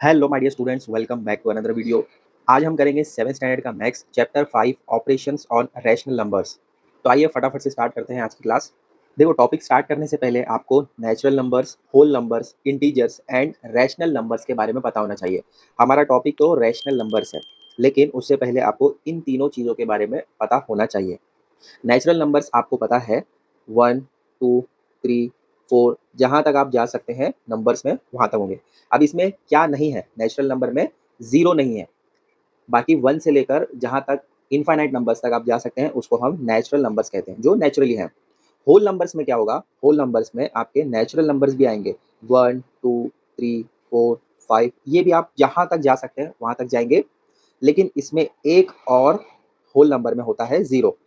Hello my dear students, welcome back to another video. आज हम करेंगे 7th स्टैंडर्ड का maths chapter 5 operations on rational numbers. तो आइए फटाफट से स्टार्ट करते हैं आज की क्लास। देखो, टॉपिक स्टार्ट करने से पहले आपको natural numbers, whole numbers, integers and rational numbers के बारे में पता होना चाहिए। हमारा टॉपिक तो रैशनल नंबर्स है, लेकिन उससे पहले आपको इन तीनों चीज़ों के बारे में पता होना चाहिए। नेचुरल नंबर्स आपको पता है 1, 2, 3, 4, जहाँ तक आप जा सकते हैं नंबर्स में वहाँ तक होंगे। अब इसमें क्या नहीं है, नेचुरल नंबर में ज़ीरो नहीं है। बाकी 1 से लेकर जहाँ तक इनफाइनाइट नंबर्स तक आप जा सकते हैं उसको हम नेचुरल नंबर्स कहते हैं, जो नेचुरली हैं। होल नंबर्स में क्या होगा, होल नंबर्स में आपके नेचुरल नंबर्स भी आएंगे। 1, 2, 3, 4, 5, ये भी आप जहाँ तक जा सकते हैं वहाँ तक जाएंगे। लेकिन इसमें एक और होल नंबर में होता है ज़ीरो।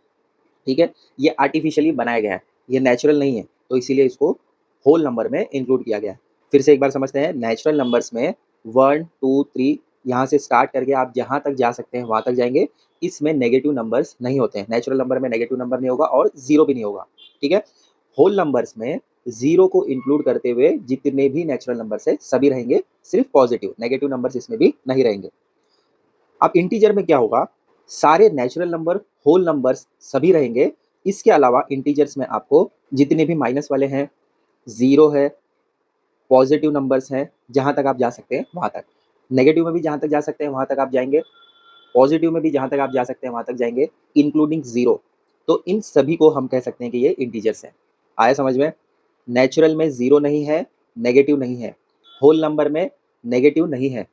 ठीक है, ये आर्टिफिशियली बनाया गया है, ये नेचुरल नहीं है, तो इसीलिए इसको होल नंबर में इंक्लूड किया गया है। फिर से एक बार समझते हैं, नेचुरल नंबर्स में 1, 2, 3 यहाँ से स्टार्ट करके आप जहाँ तक जा सकते हैं वहाँ तक जाएंगे। इसमें नेगेटिव नंबर्स नहीं होते हैं, नेचुरल नंबर में नेगेटिव नंबर नहीं होगा और ज़ीरो भी नहीं होगा। ठीक है, होल नंबर्स में ज़ीरो को इंक्लूड करते हुए जितने भी नेचुरल नंबर्स है सभी रहेंगे, सिर्फ पॉजिटिव, नेगेटिव नंबर्स इसमें भी नहीं रहेंगे। अब इंटीजर में क्या होगा, सारे नेचुरल नंबर, होल नंबर्स सभी रहेंगे। इसके अलावा इंटीजर्स में आपको जितने भी माइनस वाले हैं, ज़ीरो है, पॉजिटिव नंबर्स हैं, जहाँ तक आप जा सकते हैं वहाँ तक। नेगेटिव में भी जहाँ तक जा सकते हैं वहाँ तक आप जाएँगे, पॉजिटिव में भी जहाँ तक आप जा सकते हैं वहाँ तक जाएँगे, इंक्लूडिंग ज़ीरो। तो इन सभी को हम कह सकते हैं कि ये इंटीजर्स हैं। आया समझ में? नेचुरल में ज़ीरो नहीं है, नेगेटिव नहीं है। होल नंबर में नेगेटिव नहीं है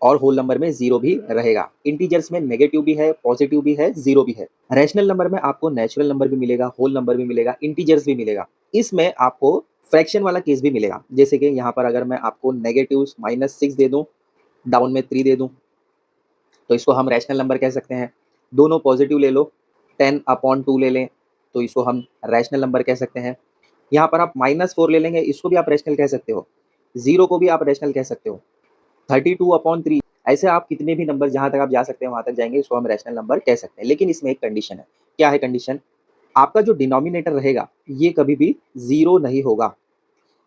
और होल नंबर में ज़ीरो भी रहेगा। इंटीजर्स में नेगेटिव भी है, पॉजिटिव भी है, ज़ीरो भी है। रैशनल नंबर में आपको नेचुरल नंबर भी मिलेगा, होल नंबर भी मिलेगा, इंटीजर्स भी मिलेगा। इसमें आपको फ्रैक्शन वाला केस भी मिलेगा। जैसे कि यहाँ पर अगर मैं आपको नेगेटिव -6 दे दूँ, डाउन में 3 दे दूँ, तो इसको हम रैशनल नंबर कह सकते हैं। दोनों पॉजिटिव ले लो, 10/2 ले लें, तो इसको हम रैशनल नंबर कह सकते हैं। यहाँ पर आप -4 ले लेंगे, इसको भी आप रैशनल कह सकते हो। 0 को भी आप रैशनल कह सकते हो। 32/3, ऐसे आप कितने भी नंबर जहाँ तक आप जा सकते हैं वहाँ तक जाएँगे, इसको हम रैशनल नंबर कह सकते हैं। लेकिन इसमें एक कंडीशन है। क्या है कंडीशन? आपका जो डिनोमिनेटर रहेगा, ये कभी भी 0 नहीं होगा।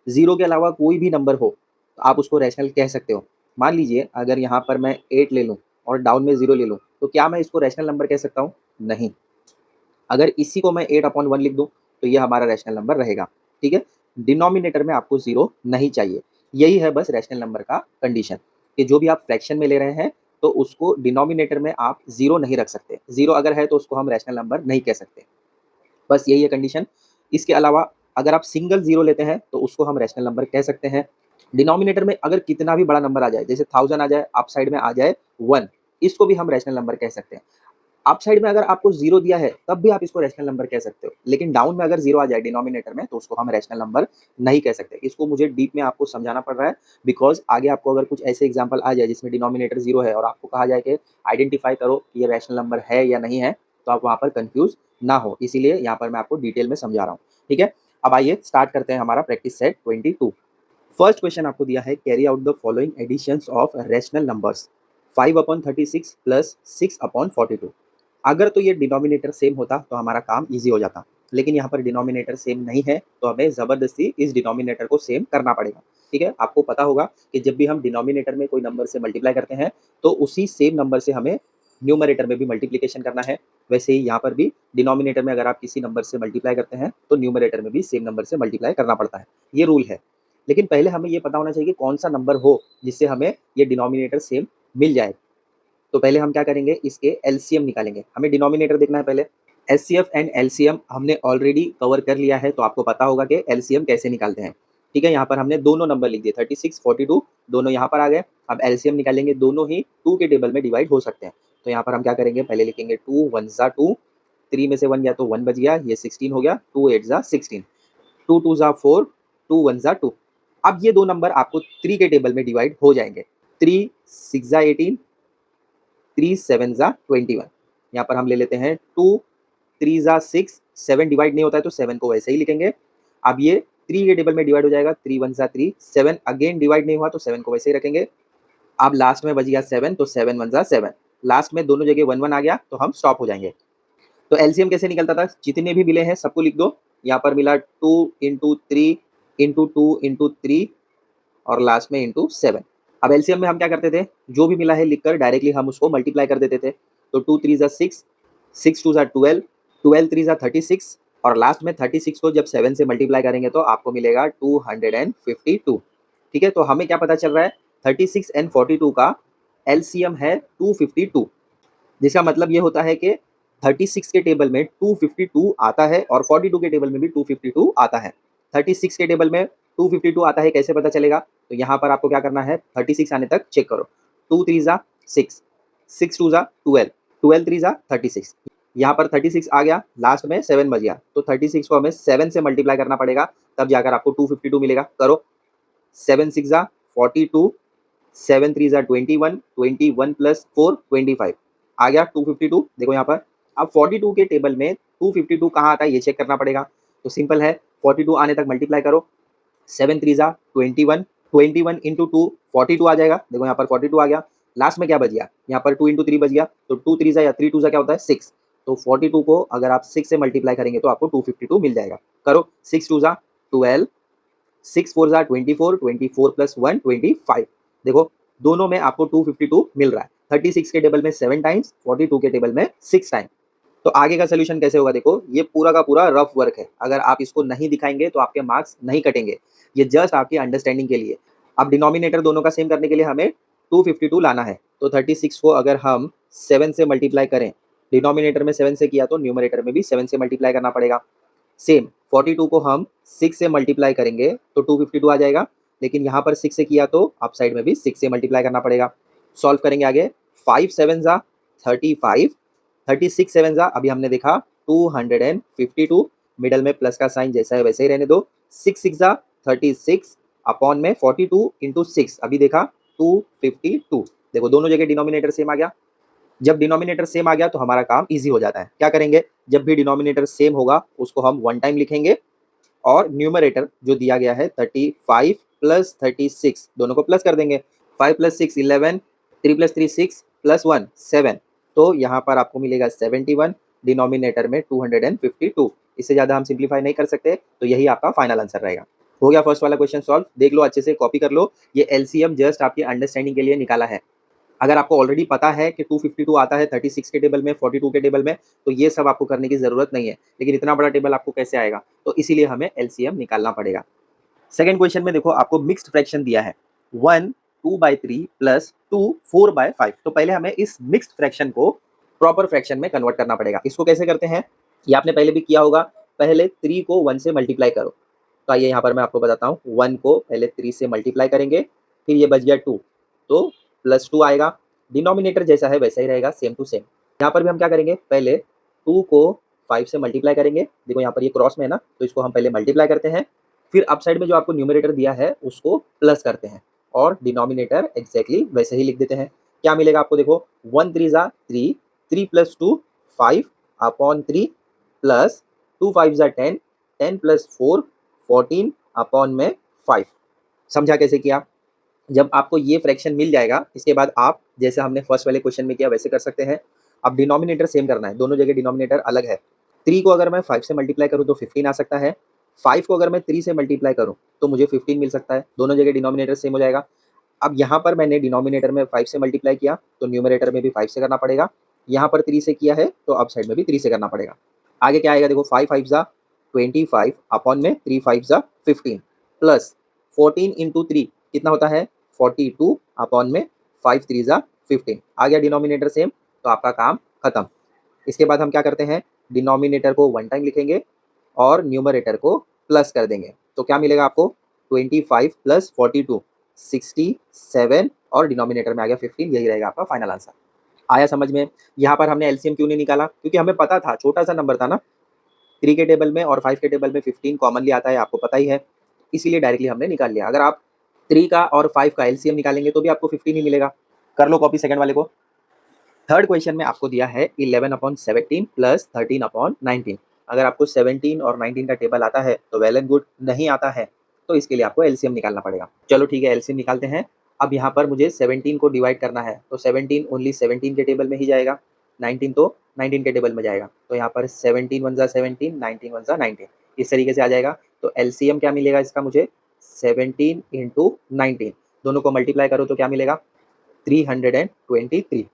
0 के अलावा कोई भी नंबर हो, तो आप उसको रैशनल कह सकते हो। मान लीजिए अगर यहाँ पर मैं 8 ले लूँ और डाउन में 0 ले लूँ, तो क्या मैं इसको रैशनल नंबर कह सकता हूँ? नहीं। अगर इसी को मैं 8/1 लिख दूँ, तो ये हमारा रैशनल नंबर रहेगा। ठीक है? डिनोमिनेटर में आपको 0 नहीं चाहिए। यही है बस रैशनल नंबर का कंडीशन, कि जो भी आप फ्रैक्शन में ले रहे हैं, तो उसको डिनोमिनेटर में आप 0 नहीं रख सकते। 0 अगर है तो उसको हम रैशनल नंबर नहीं कह सकते। बस यही है कंडीशन। इसके अलावा अगर आप सिंगल 0 लेते हैं, तो उसको हम रैशनल नंबर कह सकते हैं। डिनोमिनेटर में अगर कितना भी बड़ा नंबर आ जाए, जैसे 1000 आ जाए, अप साइड में आ जाए 1, इसको भी हम रैशनल नंबर कह सकते हैं। अप साइड में अगर आपको 0 दिया है, तब भी आप इसको रैशनल नंबर कह सकते हो। लेकिन डाउन में अगर 0 आ जाए डिनोमिनेटर में, तो उसको हम रैशनल नंबर नहीं कह सकते। इसको मुझे डीप में आपको समझाना पड़ रहा है, बिकॉज़ आगे आपको अगर कुछ ऐसे एग्ज़ाम्पल आ जाए जिसमें डिनोमिनेटर 0 है और आपको कहा जाए कि आइडेंटिफ़ाई करो कि ये रैशनल नंबर है या नहीं है, तो आप वहाँ पर कन्फ्यूज़ ना हो। इसीलिए यहाँ पर मैं आपको डिटेल में समझा रहा हूँ। ठीक है? अब आइए स्टार्ट करते हैं हमारा प्रैक्टिस सेट 22। फर्स्ट क्वेश्चन आपको दिया है, carry out the following additions of rational numbers 5/36 plus 6/42। अगर तो ये डिनोमिनेटर सेम होता तो हमारा काम ईज़ी हो जाता। लेकिन यहाँ पर डिनोमिनेटर सेम नहीं है, तो हमें ज़बरदस्ती इस डिनोमिनेटर को सेम करना पड़ेगा। ठीक है? आपको पता होगा कि जब भी हम डिनोमिनेटर में कोई नंबर से मल्टीप्लाई करते हैं, तो उसी सेम नंबर से हमें न्यूमरेटर में भी मल्टीप्लिकेशन करना है। वैसे ही यहाँ पर भी डिनोमिनेटर में अगर आप किसी नंबर से मल्टीप्लाई करते हैं, तो न्यूमरेटर में भी सेम नंबर से मल्टीप्लाई करना पड़ता है। ये रूल है। लेकिन पहले हमें ये पता होना चाहिए कि कौन-सा नंबर हो, जिससे हमें ये डिनोमिनेटर सेम मिल जाए। तो पहले हम क्या करेंगे, इसके एलसीएम निकालेंगे। हमें डिनोमिनेटर देखना है पहले। एचसीएफ एंड एलसीएम हमने ऑलरेडी कवर कर लिया है, तो आपको पता होगा कि एलसीएम कैसे निकालते हैं। ठीक है? यहाँ पर हमने दोनों नंबर लिख दिए, 36, 42 दोनों यहाँ पर आ गए। अब एलसीएम निकालेंगे, दोनों ही 2 के टेबल में डिवाइड हो सकते हैं। तो यहाँ पर हम क्या करेंगे, पहले लिखेंगे 2 1 ज़ा 2, 3 में से 1 गया तो 1 बच गया, ये 16 हो गया, 2 8 ज़ा 16, 2 2 ज़ा 4, 2 1 ज़ा 2। अब ये दो नंबर आपको 3 के टेबल में डिवाइड हो जाएँगे। 3 6 ज़ा 18, 3 7 ज़ा 21। यहाँ पर हम ले लेते हैं 2 3 ज़ा 6, 7 डिवाइड नहीं होता है तो 7 को वैसे ही लिखेंगे। अब ये 3 के टेबल में डिवाइड हो जाएगा, 3 1 ज़ा 3, 7 अगेन डिवाइड नहीं हुआ तो 7 को वैसे ही रखेंगे। अब लास्ट में बच गया 7, तो 7 1 ज़ा 7। लास्ट में दोनों जगह 1 1 आ गया तो हम स्टॉप हो जाएंगे। तो एलसीएम कैसे निकलता था, जितने भी मिले हैं सबको लिख दो। यहाँ पर मिला 2 इंटू 3 इंटू 2 इंटू 3 और लास्ट में इंटू 7। अब एलसीएम में हम क्या करते थे, जो भी मिला है लिखकर डायरेक्टली हम उसको मल्टीप्लाई कर देते थे। तो 2 3 ज़ा 6, 6 2 ज़ा 12, 12 3 ज़ा 36 और लास्ट में 36 को जब 7 से मल्टीप्लाई करेंगे तो आपको मिलेगा 252। ठीक है, तो हमें क्या पता चल रहा है, 36 एंड 42 का एलसीएम है 252, जिसका मतलब ये होता है कि 36 के टेबल में 252 आता है और 42 के टेबल में भी 252 आता है। 36 के टेबल में 252 आता है, कैसे पता चलेगा? तो यहाँ पर आपको क्या करना है, 36 आने तक चेक करो। 2 3 ज़ा 6, 6 2 ज़ा 12, 12 3 ज़ा 36। यहाँ पर 36 आ गया, लास्ट में 7 बच गया, तो 36 को हमें 7 से मल्टीप्लाई करना पड़ेगा, तब जाकर आपको 252 मिलेगा। करो, 7 6 ज़ा 42, 7 3 ज़ा 21, 21 प्लस 4 25 आ गया 252। देखो यहाँ पर अब 42 के टेबल में 252 कहाँ आता है ये चेक करना पड़ेगा। तो सिंपल है, 42 आने तक मल्टीप्लाई करो, 7 3 ज़ा 21, 21 इंटू 2 42 आ जाएगा। देखो यहाँ पर 42 आ गया, लास्ट में क्या बच गया, यहाँ पर 2 इंटू 3 बच गया, तो 2 3 ज़ा या 3 2 ज़ा क्या होता है 6। तो 42 को अगर आप 6 से मल्टीप्लाई करेंगे तो आपको 252 मिल जाएगा। करो, 6 2 ज़ा 12, 6 4 ज़ा 24, 24 प्लस 1 25। देखो दोनों में आपको 252 मिल रहा है। 36 के टेबल में 7 टाइम्स, 42 के टेबल में 6 टाइम। तो आगे का सॉल्यूशन कैसे होगा, देखो ये पूरा का पूरा रफ वर्क है, अगर आप इसको नहीं दिखाएंगे तो आपके मार्क्स नहीं कटेंगे। ये जस्ट आपकी अंडरस्टैंडिंग के लिए। अब डिनोमिनेटर दोनों का सेम करने के लिए हमें 252 लाना है। तो 36 को अगर हम 7 से मल्टीप्लाई करें, डिनोमिनेटर में 7 से किया तो न्यूमरेटर में भी 7 से मल्टीप्लाई करना पड़ेगा। सेम 42 को हम 6 से मल्टीप्लाई करेंगे तो 252 आ जाएगा, लेकिन यहाँ पर 6 से किया तो अप साइड में भी 6 से मल्टीप्लाई करना पड़ेगा। सॉल्व करेंगे आगे, 5 7 ज़ा 35, 36 7 ज़ा अभी हमने देखा 252, मिडल में प्लस का साइन जैसा है वैसे ही रहने दो। 6 6 ज़ा 36 अपॉन में 42 इंटू 6 अभी देखा 252। देखो दोनों जगह डिनोमिनेटर सेम आ गया। जब डिनोमिनेटर सेम आ गया तो हमारा काम ईजी हो जाता है। क्या करेंगे, जब भी डिनोमिनेटर सेम होगा उसको हम वन टाइम लिखेंगे और न्यूमरेटर जो दिया गया है 35 प्लस 36 दोनों को प्लस कर देंगे। 5 प्लस 6 11, 3 प्लस 3 6 प्लस 1 7, तो यहाँ पर आपको मिलेगा 71, डिनोमिनेटर में 252। इससे ज़्यादा हम सिंप्लीफाई नहीं कर सकते, तो यही आपका फाइनल आंसर रहेगा। हो गया फर्स्ट वाला क्वेश्चन सॉल्व, देख लो अच्छे से, कॉपी कर लो। ये एलसीएम जस्ट आपकी अंडरस्टैंडिंग के लिए निकाला है। अगर आपको ऑलरेडी पता है कि 252 आता है 36 के टेबल में, 42 के टेबल में, तो ये सब आपको करने की ज़रूरत नहीं है। लेकिन इतना बड़ा टेबल आपको कैसे आएगा, तो इसीलिए हमें एलसीएम निकालना पड़ेगा। सेकंड क्वेश्चन में देखो आपको मिक्स्ड फ्रैक्शन दिया है, 1 2/3 प्लस 2 4/5। तो पहले हमें इस मिक्स्ड फ्रैक्शन को प्रॉपर फ्रैक्शन में कन्वर्ट करना पड़ेगा। इसको कैसे करते हैं, ये आपने पहले भी किया होगा। पहले 3 को 1 से मल्टीप्लाई करो। तो आइए यहाँ पर मैं आपको बताता हूँ, 1 को पहले 3 से मल्टीप्लाई करेंगे, फिर ये बच गया 2, तो प्लस 2 आएगा। डिनोमिनेटर जैसा है वैसा ही रहेगा, सेम टू सेम। यहाँ पर भी हम क्या करेंगे, पहले 2 को 5 से मल्टीप्लाई करेंगे। देखो यहाँ पर ये क्रॉस में है ना, तो इसको हम पहले मल्टीप्लाई करते हैं, फिर अप साइड में जो आपको न्यूमरेटर दिया है उसको प्लस करते हैं और डिनोमिनेटर एग्जैक्टली वैसे ही लिख देते हैं। क्या मिलेगा आपको, देखो 1 3 ज़ा 3, 3 प्लस 2 5 अपॉन 3 प्लस 2 5 ज़ा 10, 10 प्लस 4 14 अपॉन में 5। समझा कैसे किया? जब आपको ये फ्रैक्शन मिल जाएगा, इसके बाद आप जैसे हमने फर्स्ट वाले क्वेश्चन में किया वैसे कर सकते हैं। अब डिनोमिनेटर सेम करना है, दोनों जगह डिनोमिनेटर अलग है। 3 को अगर मैं 5 से मल्टीप्लाई करूँ तो 15 आ सकता है। 5 को अगर मैं 3 से मल्टीप्लाई करूँ तो मुझे 15 मिल सकता है। दोनों जगह डिनोमिनेटर सेम हो जाएगा। अब यहाँ पर मैंने डिनोमिनेटर में 5 से मल्टीप्लाई किया तो न्यूमरेटर में भी 5 से करना पड़ेगा। यहाँ पर 3 से किया है तो अप साइड में भी 3 से करना पड़ेगा। आगे क्या आएगा, देखो 5 5 ज़ा 25 अपॉन में 3 5 ज़ा 15 प्लस 14 इंटू 3 कितना होता है 42 अपॉन में 5 3 ज़ा 15। आ गया डिनोमिनेटर सेम, तो आपका काम खत्म। इसके बाद हम क्या करते हैं, डिनोमिनेटर को वन टाइम लिखेंगे और न्यूमरेटर को प्लस कर देंगे। तो क्या मिलेगा आपको, 25 प्लस 42 67 और डिनोमिनेटर में आ गया 15। यही रहेगा आपका फाइनल आंसर। आया समझ में? यहाँ पर हमने एलसीएम क्यों नहीं निकाला, क्योंकि हमें पता था छोटा सा नंबर था ना, 3 के टेबल में और 5 के टेबल में 15 कॉमनली आता है, आपको पता ही है, इसीलिए डायरेक्टली हमने निकाल लिया। अगर आप 3 का और 5 का एलसीएम निकालेंगे तो भी आपको 15 ही मिलेगा। कर लो कॉपी सेकंड वाले को। थर्ड क्वेश्चन में आपको दिया है 11/17 प्लस 13/19। अगर आपको 17 और 19 का टेबल आता है तो वेल एंड गुड, नहीं आता है तो इसके लिए आपको एलसीएम निकालना पड़ेगा। चलो ठीक है, एलसीएम निकालते हैं। अब यहाँ पर मुझे 17 को डिवाइड करना है, तो 17 ओनली 17 के टेबल में ही जाएगा, 19 तो 19 के टेबल में जाएगा। तो यहाँ पर 17 1 ज़ा 17, 19 1 ज़ा 19, इस तरीके से आ जाएगा। तो एलसीएम क्या मिलेगा इसका मुझे, 17 इंटू 19। दोनों को मल्टीप्लाई करो तो क्या मिलेगा 323।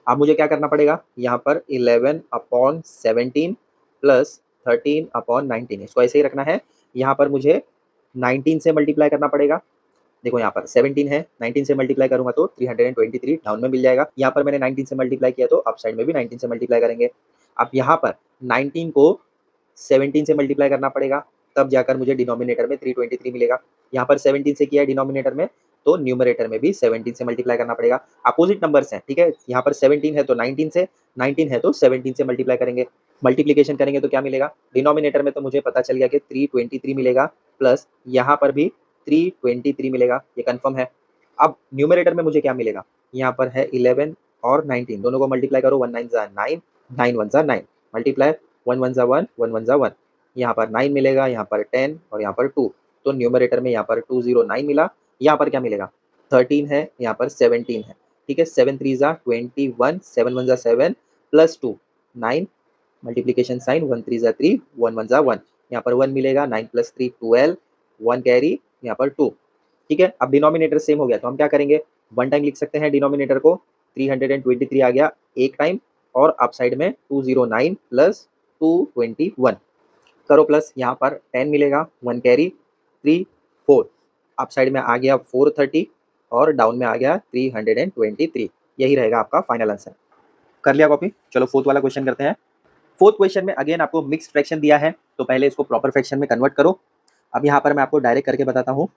अब मुझे क्या करना पड़ेगा, यहाँ पर 11/17 प्लस 13/19, इसको ऐसे ही रखना है। यहाँ पर मुझे 19 से मल्टीप्लाई करना पड़ेगा। देखो यहाँ पर 17 है, 19 से मल्टीप्लाई करूंगा तो 323 डाउन में मिल जाएगा। यहाँ पर मैंने 19 से मल्टीप्लाई किया तो अप साइड में भी 19 से मल्टीप्लाई करेंगे। अब यहाँ पर 19 को 17 से मल्टीप्लाई करना पड़ेगा, तब जाकर मुझे डिनोमिनेटर में 323 मिलेगा। यहाँ पर 17 से किया है डिनोमिनेटर में, तो न्यूमरेटर में भी 17 से मल्टीप्लाई करना पड़ेगा। अपोजिट नंबर्स हैं, ठीक है। यहाँ पर 17 है तो 19 से, 19 है तो 17 से मल्टीप्लाई करेंगे। मल्टीप्लिकेशन करेंगे तो क्या मिलेगा, डिनोमिनेटर में तो मुझे पता चल गया कि 323 मिलेगा, प्लस यहाँ पर भी 323 मिलेगा, ये कंफर्म है। अब न्यूमरेटर में मुझे क्या मिलेगा, यहाँ पर है 11 और 19, दोनों को मल्टीप्लाई करो, 1 9 जा 9, 9 1 जा 9, मल्टीप्लाई 1 1 जा 1, 1 1 जा 1, यहाँ पर 9 मिलेगा, यहाँ पर 10 और यहाँ पर 2, तो न्यूमरेटर में यहाँ पर 209 मिला। यहाँ पर क्या मिलेगा, 13 है, यहाँ पर 17 है, ठीक है। 7 3 जा 21, 7 1 जा 7 प्लस 2 9, मल्टीप्लिकेशन साइन 1 3 जा 3, 1 1 जा 1, यहाँ पर 1 मिलेगा, 9 प्लस 3 12, 1 कैरी, यहाँ पर 2, ठीक है। अब डिनोमिनेटर सेम हो गया तो हम क्या करेंगे, 1 टाइम लिख सकते हैं डिनोमिनेटर को, 323 आ गया एक टाइम, और अप साइड में 209 प्लस 221 करो, प्लस यहाँ पर 10 मिलेगा, 1 कैरी 3 4, अप साइड में आ गया 430 और डाउन में आ गया 323। यही रहेगा आपका फाइनल आंसर। कर लिया कॉपी, चलो फोर्थ वाला क्वेश्चन करते हैं। फोर्थ क्वेश्चन में अगेन आपको मिक्स्ड फ्रैक्शन दिया है, तो पहले इसको प्रॉपर फ्रैक्शन में कन्वर्ट करो। अब यहाँ पर मैं आपको डायरेक्ट करके बताता हूँ।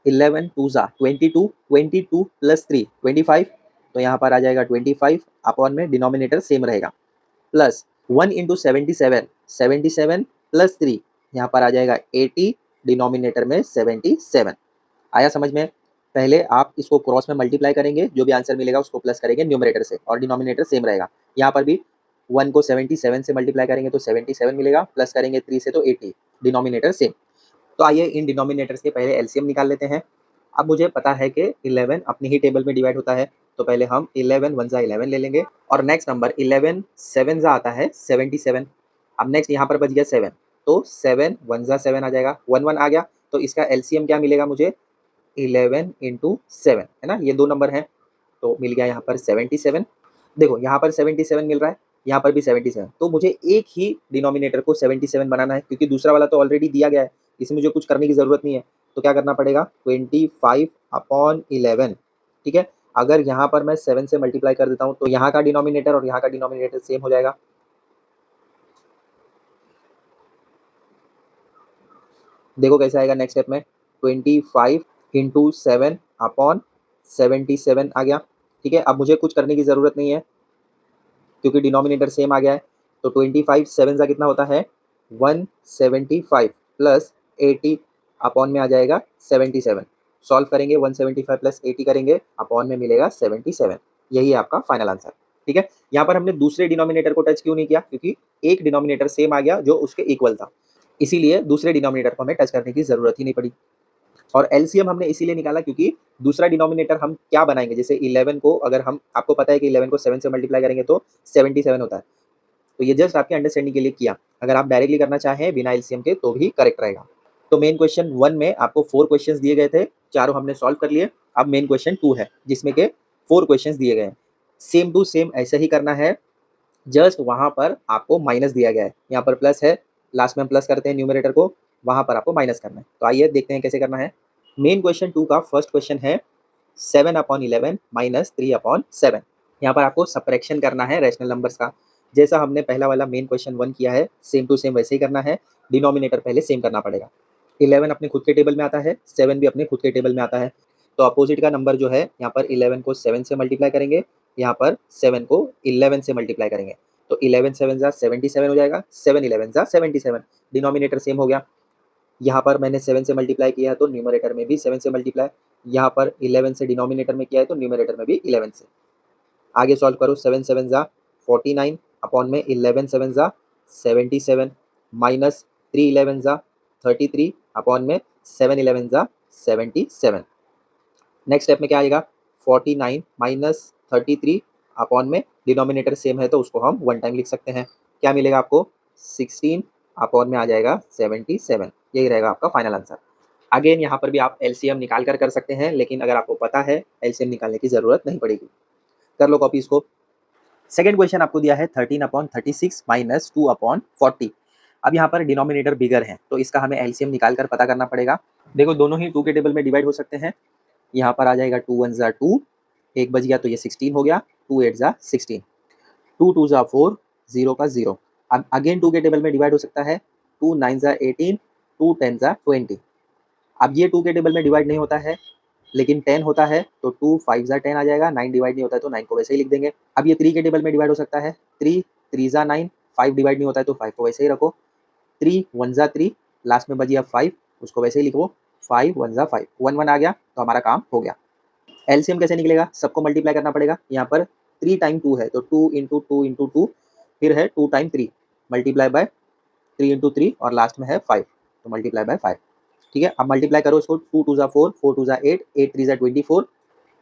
11 2 जा 22, 22 प्लस 3 25, तो यहाँ पर आ जाएगा 25 अपॉन में डिनोमिनेटर सेम रहेगा, प्लस 1 इंटू 77, 77 प्लस 3, यहाँ पर आ जाएगा 80, डिनोमिनेटर में 77। आया समझ में। पहले आप इसको क्रॉस में मल्टीप्लाई करेंगे, जो भी आंसर मिलेगा उसको प्लस करेंगे न्यूमरेटर से, और डिनोमिनेटर सेम रहेगा। यहाँ पर भी 1 को 77 से मल्टीप्लाई करेंगे तो 77 मिलेगा, प्लस करेंगे 3 से तो 80, डिनोमिनेटर सेम। तो आइए इन डिनोमिनेटर्स के पहले एलसीएम निकाल लेते हैं। अब मुझे पता है कि 11 अपनी ही टेबल में डिवाइड होता है, तो पहले हम 11 1 जा 11 ले लेंगे, और नेक्स्ट नंबर 11 7 जा आता है 77। अब नेक्स्ट यहाँ पर बच गया 7, तो 7 1 जा 7 आ जाएगा, 1 1 आ गया, तो इसका एलसीएम क्या मिलेगा मुझे, 11 इंटू 7, है ना, ये दो नंबर हैं, तो मिल गया यहाँ पर 77। देखो यहाँ पर 77 मिल रहा है, यहाँ पर भी 77, तो मुझे एक ही डिनोमिनेटर को 77 बनाना है, क्योंकि दूसरा वाला तो ऑलरेडी दिया गया है, इसमें मुझे कुछ करने की ज़रूरत नहीं है। तो क्या करना पड़ेगा, 25/11, ठीक है। अगर यहाँ पर मैं 7 से मल्टीप्लाई कर देता हूँ तो यहाँ का डिनोमिनेटर और यहाँ का डिनोमिनेटर सेम हो जाएगा। देखो कैसे आएगा नेक्स्ट स्टेप में, 25 इंटू 7/77 आ गया, ठीक है। अब मुझे कुछ करने की ज़रूरत नहीं है, क्योंकि डिनोमिनेटर सेम आ गया है। तो 25 7 का कितना होता है, 175 प्लस 80 अपॉन में आ जाएगा 77। सॉल्व करेंगे, 175 प्लस 80 करेंगे, अपॉन में मिलेगा 77। यही है आपका फाइनल आंसर, ठीक है। यहाँ पर हमने दूसरे डिनोमिनेटर को टच क्यों नहीं किया, क्योंकि एक डिनोमिनेटर सेम आ गया जो उसके इक्वल था, इसीलिए दूसरे डिनोमिनेटर को हमें टच करने की ज़रूरत ही नहीं पड़ी। और एलसीएम हमने इसीलिए निकाला क्योंकि दूसरा डिनोमिनेटर हम क्या बनाएंगे, जैसे 11 को अगर हम, आपको पता है कि 11 को 7 से मल्टीप्लाई करेंगे तो 77 होता है, तो ये जस्ट आपके अंडरस्टैंडिंग के लिए किया। अगर आप डायरेक्टली करना चाहें बिना एलसीएम के तो भी करेक्ट रहेगा। तो मेन क्वेश्चन 1 में आपको 4 क्वेश्चंस दिए गए थे, चारों हमने सॉल्व कर लिए। अब मेन क्वेश्चन 2 है जिसमें के 4 क्वेश्चंस दिए गए हैं। सेम टू सेम ऐसे ही करना है, जस्ट वहाँ पर आपको माइनस दिया गया है, यहाँ पर प्लस है, लास्ट में हम प्लस करते हैं न्यूमरेटर को, वहाँ पर आपको माइनस करना है। तो आइए देखते हैं कैसे करना है। मेन क्वेश्चन 2 का फर्स्ट क्वेश्चन है 7/11 माइनस 3/7। यहाँ पर आपको सब्ट्रैक्शन करना है रैशनल नंबर्स का, जैसा हमने पहला वाला मेन क्वेश्चन 1 किया है, सेम टू सेम वैसे ही करना है। डिनोमिनेटर पहले सेम करना पड़ेगा। 11 अपने खुद के टेबल में आता है, 7 भी अपने खुद के टेबल में आता है, तो अपोजिट का नंबर जो है, यहाँ पर 11 को 7 से मल्टीप्लाई करेंगे, यहाँ पर 7 को 11 से मल्टीप्लाई करेंगे, तो 11 7 जा 77 हो जाएगा, 7 11 जा 77, डिनोमिनेटर सेम हो गया। यहाँ पर मैंने 7 से मल्टीप्लाई किया है तो न्यूमरेटर में भी 7 से मल्टीप्लाई, यहाँ पर 11 से डिनोमिनेटर में किया है तो न्यूमरेटर में भी 11 से। आगे सॉल्व करो, 7 7 जा 49 अपॉन में 11 7 जा 77, माइनस 3 11 जा 33 अपॉन में 7 11 जा 77। नेक्स्ट स्टेप में क्या आएगा, 49 माइनस 33 अपॉन में डिनोमिनेटर सेम है तो उसको हम 1 टाइम लिख सकते हैं। क्या मिलेगा आपको, 16 अपॉन में आ जाएगा 77। यही रहेगा आपका फाइनल आंसर। अगेन यहाँ पर भी आप एलसीएम निकाल कर सकते हैं, लेकिन अगर आपको पता है एलसीएम निकालने की ज़रूरत नहीं पड़ेगी। कर लो कॉपी इसको। सेकंड क्वेश्चन आपको दिया है 13/36 माइनस 2/40। अब यहाँ पर डिनोमिनेटर बिगर है, तो इसका हमें एलसीएम निकाल कर पता करना पड़ेगा। देखो दोनों ही 2 के टेबल में डिवाइड हो सकते हैं। यहाँ पर आ जाएगा 2 1 ज़ा 2, 1 बच गया तो ये 16 हो गया, 2 8 ज़ा 16, 2 2 ज़ा 4, 0 का 0। अब अगेन 2 के टेबल में डिवाइड हो सकता है, 2 9 ज़ा 18, 2 10 ज़ा 20। अब ये 2 के टेबल में डिवाइड नहीं होता है, लेकिन 10 होता है, तो 2 5 ज़ा 10 आ जाएगा, 9 डिवाइड नहीं होता है तो 9 को वैसे ही लिख देंगे। अब ये 3 के टेबल में डिवाइड हो सकता है, 3 3 ज़ा 9, 5 डिवाइड नहीं होता है तो 5 को वैसे ही रखो, 3 1 ज़ा 3, लास्ट में बच गया 5, उसको वैसे ही लिखो, 5 1 ज़ा 5, 1 1 आ गया तो हमारा काम हो गया। एलसीएम कैसे निकलेगा? सबको मल्टीप्लाई करना पड़ेगा। यहाँ पर 3 टाइम 2 है, तो 2 इंटू 2 इंटू 2, फिर है 2 टाइम 3, मल्टीप्लाई बाय 3 इंटू 3 और लास्ट में है 5, तो मल्टीप्लाई बाय 5। ठीक है, अब मल्टीप्लाई करो इसको, 2 2 ज़ा 4, 4 2 ज़ा 8, 8 3 ज़ा 24,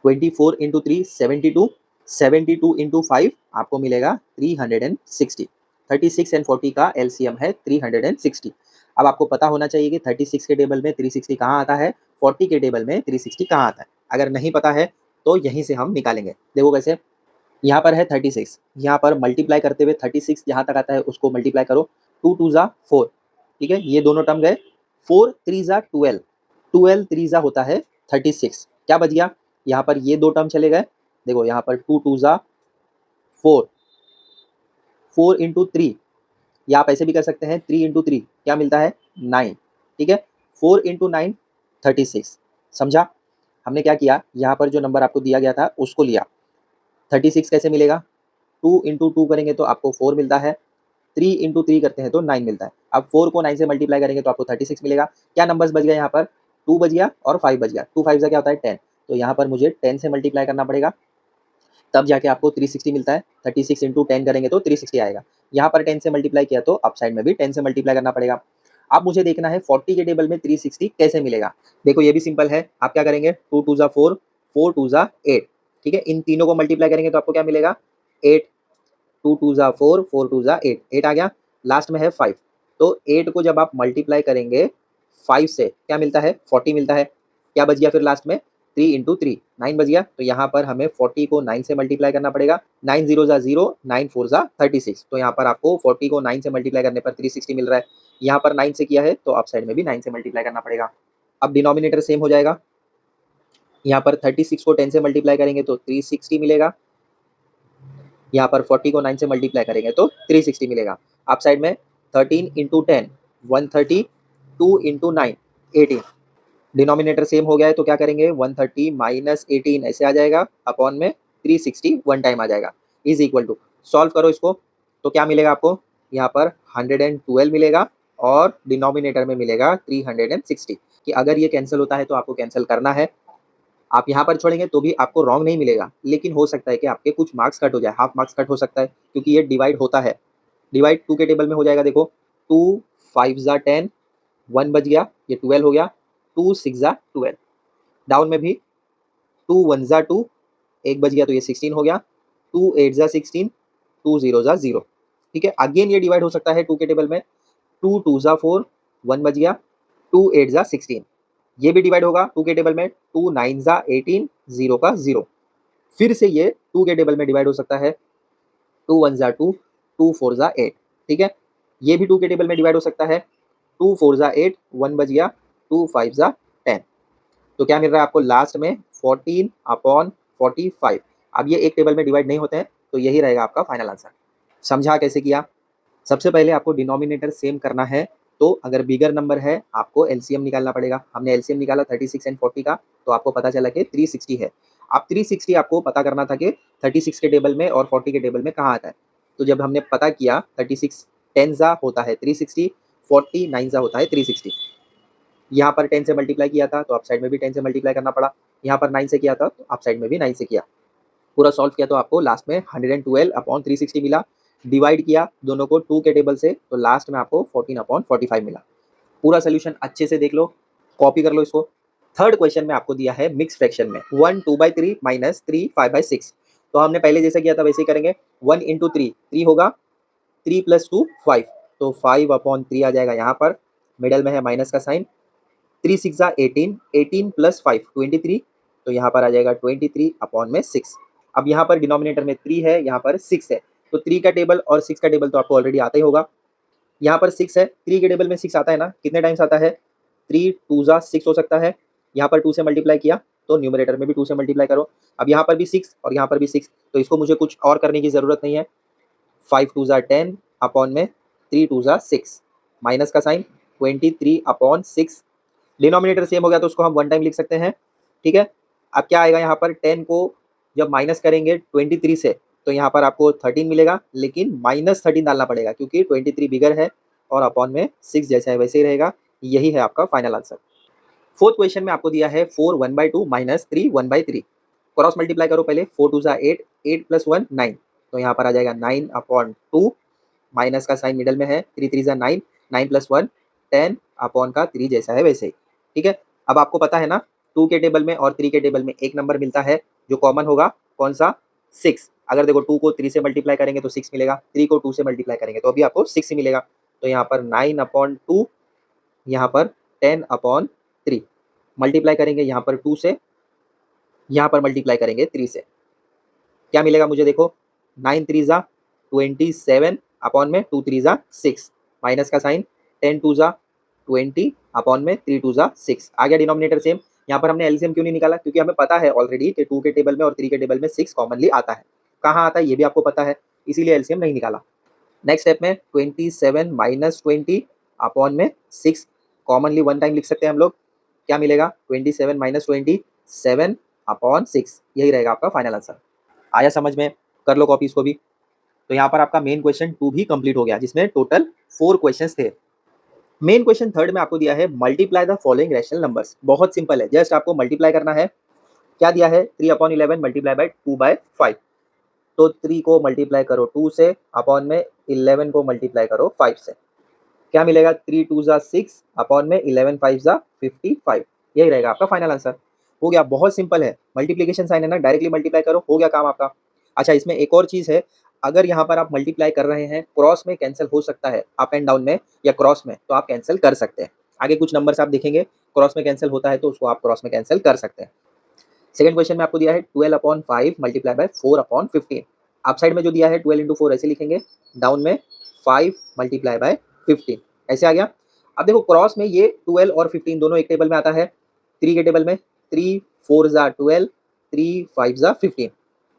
24 इंटू 3 72, 72 इंटू 5 आपको मिलेगा 360। 36 एंड 40 का एलसीएम है 360। अब आपको पता होना चाहिए कि 36 के टेबल में 360 कहाँ आता है, 40 के टेबल में 360 कहाँ आता है। अगर नहीं पता है तो यहीं से हम निकालेंगे। देखो कैसे, यहाँ पर है 36, यहाँ पर मल्टीप्लाई करते हुए 36 जहाँ तक आता है उसको मल्टीप्लाई करो, 2 2 ज़ा 4, ठीक है, ये दोनों टर्म गए, 4 3 ज़ा 12, 12 3 ज़ा होता है 36। क्या बच गया? यहाँ पर ये 2 टर्म चले गए। देखो यहाँ पर 2 2 ज़ा 4, 4 इंटू 3, या आप ऐसे भी कर सकते हैं 3 इंटू 3 क्या मिलता है 9, ठीक है, 4 इंटू 9 36। समझा? हमने क्या किया, यहाँ पर जो नंबर आपको दिया गया था उसको लिया। 36 कैसे मिलेगा? 2 इंटू 2 करेंगे तो आपको 4 मिलता है, 3 इंटू 3 करते हैं तो 9 मिलता है। अब 4 को 9 से मल्टीप्लाई करेंगे तो आपको 36 मिलेगा। क्या नंबर्स बच गए यहाँ पर? 2 बच गया और 5 बच गया। 2 5 ज़ा क्या होता है 10, तो यहाँ पर मुझे 10 से मल्टीप्लाई करना पड़ेगा, तब जाके आपको 360 मिलता है। 36 इंटू 10 करेंगे तो 360 आएगा। यहाँ पर 10 से मल्टीप्लाई किया तो अप साइड में भी 10 से मल्टीप्लाई करना पड़ेगा। अब मुझे देखना है 40 के टेबल में 360 कैसे मिलेगा। देखो ये भी सिंपल है, आप क्या करेंगे, 2 2 ज़ा 4, 4 2 ज़ा 8, ठीक है, इन तीनों को मल्टीप्लाई करेंगे तो आपको क्या मिलेगा 8, 2 2 ज़ा 4, 4 2 ज़ा 8, 8 आ गया, लास्ट में है 5। तो 8 को जब आप मल्टीप्लाई करेंगे 5 से क्या मिलता है 40 मिलता है। क्या बच गया फिर लास्ट में 3 इंटू 3, 9 बच गया। तो यहाँ पर हमें 40 को 9 से मल्टीप्लाई करना पड़ेगा। 9 0 ज़ा 0, 9 4 ज़ा 36, तो यहाँ पर आपको 40 को 9 से मल्टीप्लाई करने पर 360 मिल रहा है। यहाँ पर 9 से किया है तो अप साइड में भी 9 से मल्टीप्लाई करना पड़ेगा। अब डिनोमिनेटर सेम हो जाएगा। यहाँ पर 36 को 10 से मल्टीप्लाई करेंगे तो 360 मिलेगा। यहाँ पर 40 को 9 से मल्टीप्लाई करेंगे तो 360 मिलेगा। अप साइड में 13 इंटू 10 130, 2 इंटू 9 18। डिनोमिनेटर सेम हो गया है तो क्या करेंगे 130 माइनस 18 ऐसे आ जाएगा, अपॉन में 360 वन टाइम आ जाएगा, इज इक्वल टू, सॉल्व करो इसको तो क्या मिलेगा आपको, यहाँ पर 112 मिलेगा और डिनोमिनेटर में मिलेगा 360। कि अगर ये कैंसिल होता है तो आपको कैंसिल करना है। आप यहाँ पर छोड़ेंगे तो भी आपको रॉन्ग नहीं मिलेगा, लेकिन हो सकता है कि आपके कुछ मार्क्स कट हो जाए, हाफ मार्क्स कट हो सकता है, क्योंकि ये डिवाइड होता है। डिवाइड 2 के टेबल में हो जाएगा, देखो 2 5 ज़ा 10, 1 बच गया, ये 12 हो गया, 2 6 ज़ा 12। डाउन में भी 2 1 ज़ा 2, 1 बच गया तो ये 16 हो गया, 2 8 ज़ा 16, 2 0 ज़ा 0। ठीक है, अगेन ये डिवाइड हो सकता है 2 के टेबल में, 2 2 ज़ा 4, 1 बच गया, 2 8 ज़ा 16। ये भी डिवाइड होगा 2 के टेबल में, 2 9 ज़ा 18, 0 का 0। फिर से ये 2 के टेबल में डिवाइड हो सकता है, 2 1 ज़ा 2, 2 4 ज़ा 8। ठीक है, ये भी 2 के टेबल में डिवाइड हो सकता है, 2 4 ज़ा 8, 1 बच गया, 2 5 ज़ा 10। तो क्या मिल रहा है आपको लास्ट में 14/45। अब ये एक टेबल में डिवाइड नहीं होते हैं, तो यही रहेगा आपका फाइनल आंसर। समझा कैसे किया? सबसे पहले आपको डिनोमिनेटर सेम करना है, तो अगर बिगर नंबर है आपको एलसीएम निकालना पड़ेगा। हमने एलसीएम निकाला 36 एंड 40 का, तो आपको पता चला कि 360 है। अब 360 आपको पता करना था कि 36 के टेबल में और 40 के टेबल में कहाँ आता है। तो जब हमने पता किया 36 10 ज़ा होता है 360, 40 9 ज़ा होता है 360। यहाँ पर 10 से मल्टीप्लाई किया था तो अप साइड में भी 10 से मल्टीप्लाई करना पड़ा। यहाँ पर 9 से किया था तो अप साइड में भी 9 से किया। पूरा सॉल्व किया तो आपको लास्ट में 112/360 मिला। डिवाइड किया दोनों को 2 के टेबल से, तो लास्ट में आपको 14/45 मिला। पूरा सोल्यूशन अच्छे से देख लो, कॉपी कर लो इसको। थर्ड क्वेश्चन में आपको दिया है मिक्स फ्रैक्शन में 1 2/3 माइनस 3 5/6। तो हमने पहले जैसे किया था वैसे ही करेंगे। 1 इंटू 3 3 होगा, 3 प्लस 2 5, तो 5/3 आ जाएगा। यहाँ पर मिडल में है माइनस का साइन, 3 6 जा 18, 18 प्लस 5 23, तो यहाँ पर आ जाएगा 23 अपॉन में 6। अब यहाँ पर डिनोमिनेटर में 3 है, यहाँ पर 6 है, तो 3 का टेबल और 6 का टेबल तो आपको ऑलरेडी आता ही होगा। यहाँ पर 6 है, 3 के टेबल में 6 आता है ना, कितने टाइम्स आता है? 3 2 जा 6 हो सकता है। यहाँ पर 2 से मल्टीप्लाई किया तो न्यूमरेटर में भी 2 से मल्टीप्लाई करो। अब यहाँ पर भी 6 और यहाँ पर भी 6, तो इसको मुझे कुछ और करने की ज़रूरत नहीं है। 5 2 जा 10 अपॉन में 3 2 जा 6, माइनस का साइन 23 अपॉन 6। डिनोमिनेटर सेम हो गया तो उसको हम वन टाइम लिख सकते हैं, ठीक है। अब क्या आएगा यहाँ पर, 10 को जब माइनस करेंगे 23 से तो यहाँ पर आपको 13 मिलेगा, लेकिन -13 डालना पड़ेगा क्योंकि 23 बिगर है और अपॉन में 6 जैसा है वैसे ही रहेगा। यही है आपका फाइनल आंसर। फोर्थ क्वेश्चन में आपको दिया है 4 1/2 माइनस 3 1/3। क्रॉस मल्टीप्लाई करो पहले, 4 2 जा 8, 8 प्लस 1 9, तो यहाँ पर आ जाएगा 9 अपॉन 2, माइनस का साइन मिडल में है, 3 3 जा 9, 9 प्लस 1 10 अपॉन का 3 जैसा है वैसे ही, ठीक है। अब आपको पता है ना 2 के टेबल में और 3 के टेबल में एक नंबर मिलता है जो कॉमन होगा, कौन सा? 6। अगर देखो 2 को 3 से मल्टीप्लाई करेंगे तो 6 मिलेगा, 3 को 2 से मल्टीप्लाई करेंगे तो अभी आपको 6 ही मिलेगा। तो यहाँ पर 9 अपॉन 2, यहाँ पर 10 अपॉन 3, मल्टीप्लाई करेंगे यहाँ पर 2 से, यहाँ पर मल्टीप्लाई करेंगे 3 से, क्या मिलेगा मुझे देखो, 9 3 जा 27 अपॉन में 2 3 जा 6, माइनस का साइन 10 2 जा 20 अपॉन में 3 2 जा 6। आ गया डिनोमिनेटर सेम। यहाँ पर हमने एलसीएम क्यों नहीं निकाला? क्योंकि हमें पता है ऑलरेडी कि 2 के टेबल में और 3 के टेबल में 6 कॉमनली आता है। कहाँ आता है ये भी आपको पता है, इसीलिए एलसीएम नहीं निकाला। नेक्स्ट स्टेप में 27 माइनस 20 अपॉन में 6, कॉमनली वन टाइम लिख सकते हैं हम लोग। क्या मिलेगा? 27 माइनस 20 7 अपॉन 6, यही रहेगा आपका फाइनल आंसर। आया समझ में? कर लो कॉपी इसको भी। तो यहाँ पर आपका मेन क्वेश्चन 2 भी कंप्लीट हो गया, जिसमें टोटल 4 क्वेश्चंस थे। मेन क्वेश्चन थर्ड में आपको दिया है multiply the following rational numbers. बहुत सिंपल है, जस्ट आपको मल्टीप्लाई करना है। क्या दिया है? 3 अपॉन 11 मल्टीप्लाई बाय 2/5, तो 3 को मल्टीप्लाई करो 2 से, अपॉन में 11 को मल्टीप्लाई करो 5 से, क्या मिलेगा? 3 2 जा 6 अपॉन में 11 5 जा 55, यही रहेगा आपका फाइनल आंसर। हो गया, बहुत सिंपल है, मल्टीप्लिकेशन साइन है ना, डायरेक्टली मल्टीप्लाई करो, हो गया काम आपका। अच्छा, इसमें एक और चीज़ है, अगर यहाँ पर आप मल्टीप्लाई कर रहे हैं, क्रॉस में कैंसिल हो सकता है, अप एंड डाउन में या क्रॉस में, तो आप कैंसिल कर सकते हैं। आगे कुछ नंबर्स आप देखेंगे क्रॉस में कैंसिल होता है तो उसको आप क्रॉस में कैंसिल कर सकते हैं। सेकंड क्वेश्चन में आपको दिया है 12 अपॉन 5 मल्टीप्लाई बाय 4 अपॉन 15। आप साइड में जो दिया है 12 इंटू 4 ऐसे लिखेंगे, डाउन में 5 मल्टीप्लाई बाय 15, ऐसे आ गया। अब देखो क्रॉस में ये 12 और 15 दोनों एक टेबल में आता है, 3 के टेबल में 3 4 जा 12, 3 5 जा 15,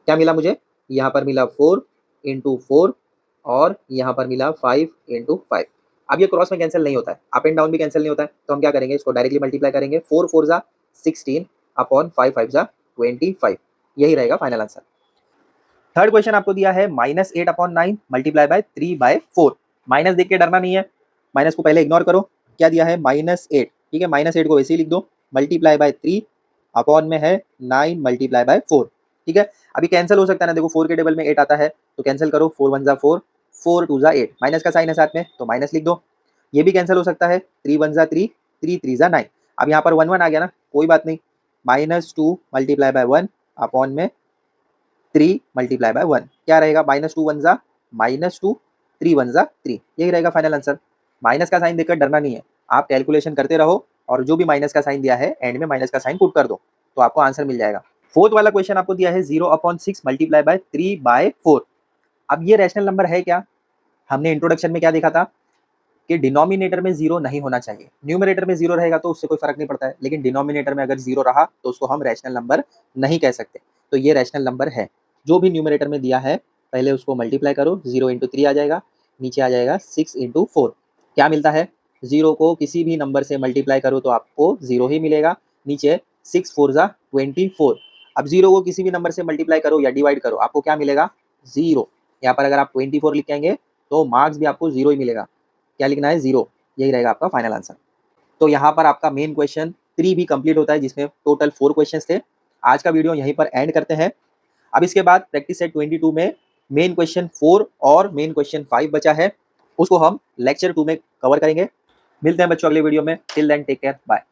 क्या मिला मुझे? यहाँ पर मिला 4 इंटू 4 और यहाँ पर मिला 5 इंटू 5। अब ये क्रॉस में कैंसिल नहीं होता है, अप एंड डाउन भी कैंसिल नहीं होता है, तो हम क्या करेंगे, इसको डायरेक्टली मल्टीप्लाई करेंगे। 4 4 जा 16 अपॉन 5 5 जा 25, यही रहेगा फाइनल आंसर। थर्ड क्वेश्चन आपको दिया है -8 अपॉन 9 मल्टीप्लाई बाय 3/4। माइनस देख के डरना नहीं है, माइनस को पहले इग्नोर करो। क्या दिया है? -8, ठीक है, -8 को वैसे ही लिख दो, मल्टीप्लाई बाय 3 अपॉन में है 9 मल्टीप्लाई बाय 4, ठीक है। अभी कैंसिल हो सकता है ना, देखो 4 के टेबल में 8 आता है तो कैंसिल करो, 4 1 जा 4, 4 2 जा 8, माइनस का साइन है साथ में तो माइनस लिख दो। ये भी कैंसिल हो सकता है, 3 1 जा 3, 3 3 जा 9। अब यहाँ पर 1 1 आ गया ना, कोई बात नहीं, -2 मल्टीप्लाई बाय 1 अपॉन में 3 मल्टीप्लाई बाय 1, क्या रहेगा? -2 1 जा -2, 3 1 जा 3, यही रहेगा फाइनल आंसर। माइनस का साइन देखकर डरना नहीं है, आप कैलकुलेशन करते रहो और जो भी माइनस का साइन दिया है एंड में माइनस का साइन पुट कर दो तो आपको आंसर मिल जाएगा। फोर्थ वाला क्वेश्चन आपको दिया है 0 अपॉन 6 मल्टीप्लाई बाय 3/4। अब ये रैशनल नंबर है क्या? हमने इंट्रोडक्शन में क्या देखा था कि डिनोमिनेटर में 0 नहीं होना चाहिए, न्यूमरेटर में 0 रहेगा तो उससे कोई फर्क नहीं पड़ता है, लेकिन डिनोमिनेटर में अगर 0 रहा तो उसको हम रैशनल नंबर नहीं कह सकते। तो ये रैशनल नंबर है, जो भी न्यूमरेटर में दिया है पहले उसको मल्टीप्लाई करो, 0 इंटू 3 आ जाएगा, नीचे आ जाएगा 6 इंटू 4, क्या मिलता है? 0 को किसी भी नंबर से मल्टीप्लाई करो तो आपको 0 ही मिलेगा, नीचे 6 4 जा 24। अब 0 को किसी भी नंबर से मल्टीप्लाई करो या डिवाइड करो, आपको क्या मिलेगा? 0। यहाँ पर अगर आप 24 लिखेंगे तो मार्क्स भी आपको 0 ही मिलेगा, क्या लिखना है? 0, यही रहेगा आपका फाइनल आंसर। तो यहाँ पर आपका मेन क्वेश्चन 3 भी कंप्लीट होता है, जिसमें टोटल 4 क्वेश्चंस थे। आज का वीडियो यहीं पर एंड करते हैं। अब इसके बाद प्रैक्टिस सेट 22 में मेन क्वेश्चन 4 और मेन क्वेश्चन 5 बचा है, उसको हम लेक्चर 2 में कवर करेंगे। मिलते हैं बच्चों अगले वीडियो में, till then take care, bye.